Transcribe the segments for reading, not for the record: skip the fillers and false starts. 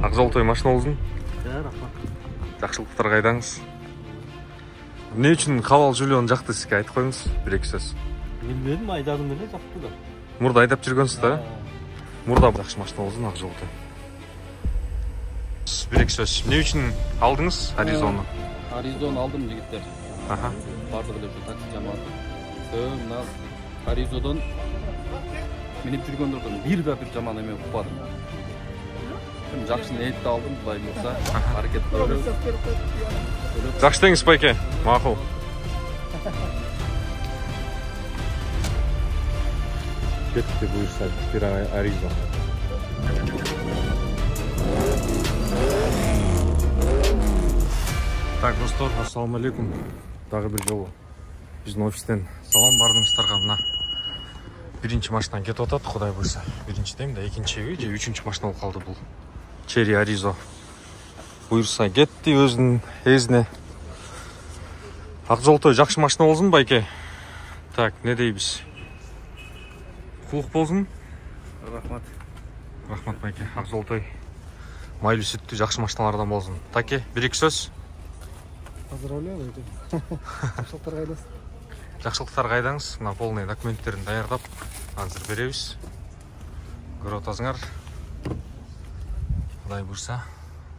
Ак Золотой машина болсын. Рахмат. Жакшылыктар кайдаңыз? Эмне үчүн кабал Жулион жакты сизге айтып коюңуз, бир-эки сөз. Билбедим, айдадым эле жакты да. Мурда айдап жүргөнсүз да? Мурда жакшы машина болсын, Ак Золотой. Бир-эки сөз. Эмне үчүн алдыңыз Аризону? Аризону алдым жигиттер. Бардыгы эле ушу такси жамааты. Мына Аризодон минип жүргөндөрдөн бир да бир жаман эме укпадым. Жакшы ниетте алдым, Кудай буйрса, аракет кылабыз. Жакшы деңиз байке, макул. Кетти буйрса, бир Аризон. Так, достор, ассаламу алейкум. Дагы бир жолу биздин офистен салам бардыңыздарга. Мына биринчи машина кетип атат, Кудай буйрса. Биринчи дейм да, экинчиби же үчүнчү машина болуп калды бул. Черри Аризо. Буйрса кетти өзүнүн эзине. Ак Золотой жакшы машина болсун байке. Так, не дейбиз? Кулук болсун. Рахмат. Рахмат байке. Ак Золотой майлуу сүттүү жакшы машиналардан болсун. Таке, бир-эки сөз. Поздравляю, жакшылыктар кайдасыз? Жакшылыктар кайдаңыз? Мына полный документтерин даярдап, азыр беребиз. Көрүп атасыңар. Кудай буйрса,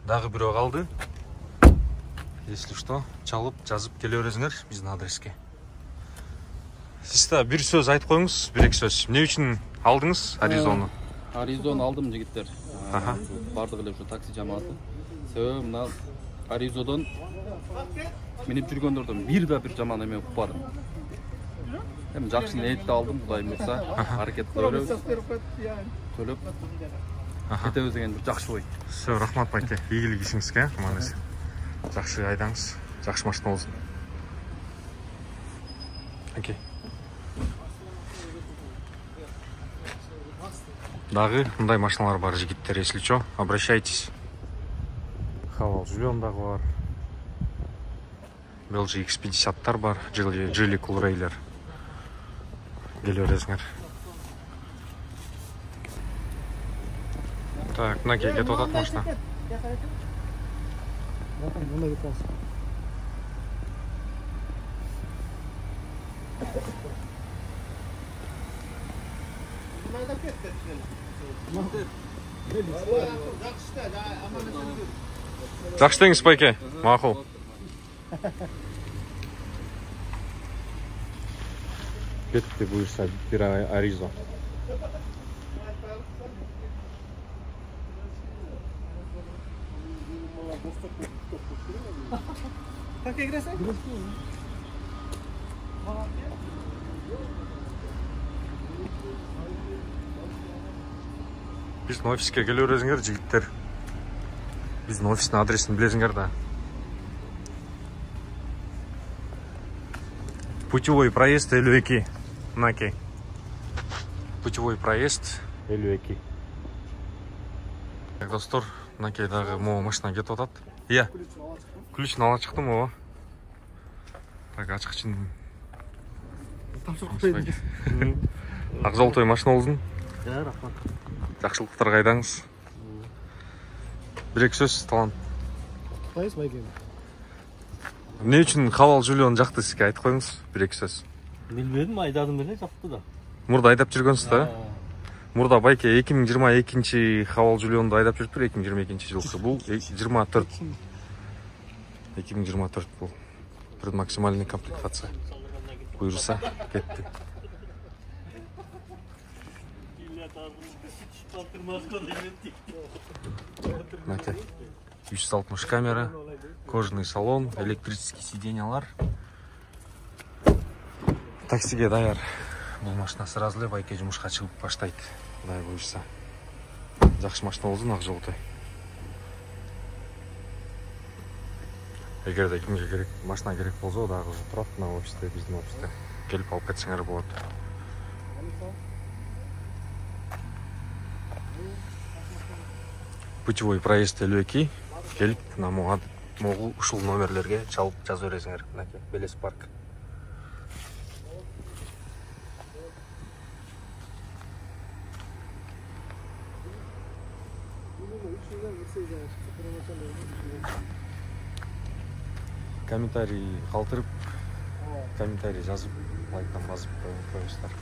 дагы бирөө калды. Если что, чалып, жазып келе бересиңер биздин адреске. Сиз да бир сөз айтып коюңуз, бир-эки сөз. Эмне үчүн алдыңыз Аризону? Аризону алдым жигиттер. Бардыгы эле ушу такси жамааты. Себеби мына Аризодон минип жүргөндөрдөн бир да бир жаман эме укпадым. Жакшы ниетте алдым, Кудай буйрса, аракет кылабыз. Төлөп кетебиз деген бир жакшы ой. Все, рахмат байке. Ийгилик ишиңизге, аман-эсен. Жакшы айдаңыз, жакшы машина болсун. Окей. Дагы мындай машиналар бар жигиттер, если что, обращайтесь. Кабал Жулион дагы бар. LG X50-тар бар, Geely Coolrailer. Келе бересиңер. Так, мынакей кетип атат машина. Жакшы деңиз байке, макул. Кетти буйрса, бир Аризо. Как играть? Биздин офиске келе бересиңер жигиттер. Биздин офистин адресин билесиңер да. Путевой проезд 52. Мынакей. Путевой проезд 52. Так, достор, мынакей дагы могу машина кетип атат. Ия. Ключун ала чыктым, ооба. Так, ачкычын. Ак Золотой машина болсун. Рахмат. Жакшылыктар кайдаңыз? Бир-эки сөз, талант. Кайсы байке? Эмне үчүн кабал Жулион жакты сизге айтып коюңуз, бир-эки сөз. Билбедим, айдадым эле жакты да. Мурда айдап жүргөнсүз да? Мурда байке 2022 кабал Жулионду айдап жүрүптүр, 2022 жылкы. Бул 24. 2024 бул. Бир максимальный комплектация. Буйрса, кетти. Мынакей. 360 камера, кожаный салон, электрический сиденьялар. Таксиге даяр. Бул машина сразу эле байке жумушка чыгып баштайт. Кудай буйрса. Жакшы машина болсун, Ак Золотой. Эгерде кимге керек, машина керек болсо, дагы турат мына офисте, биздин офисте. Келип алып кетсеңер болот. Путевой проезд 52. Келип, могу ушул номерлерге чалып жазып бересиңер. Мынакей, Белес парк. Комментарий калтырып, комментарий жазып, лайктан басып коюңуздар.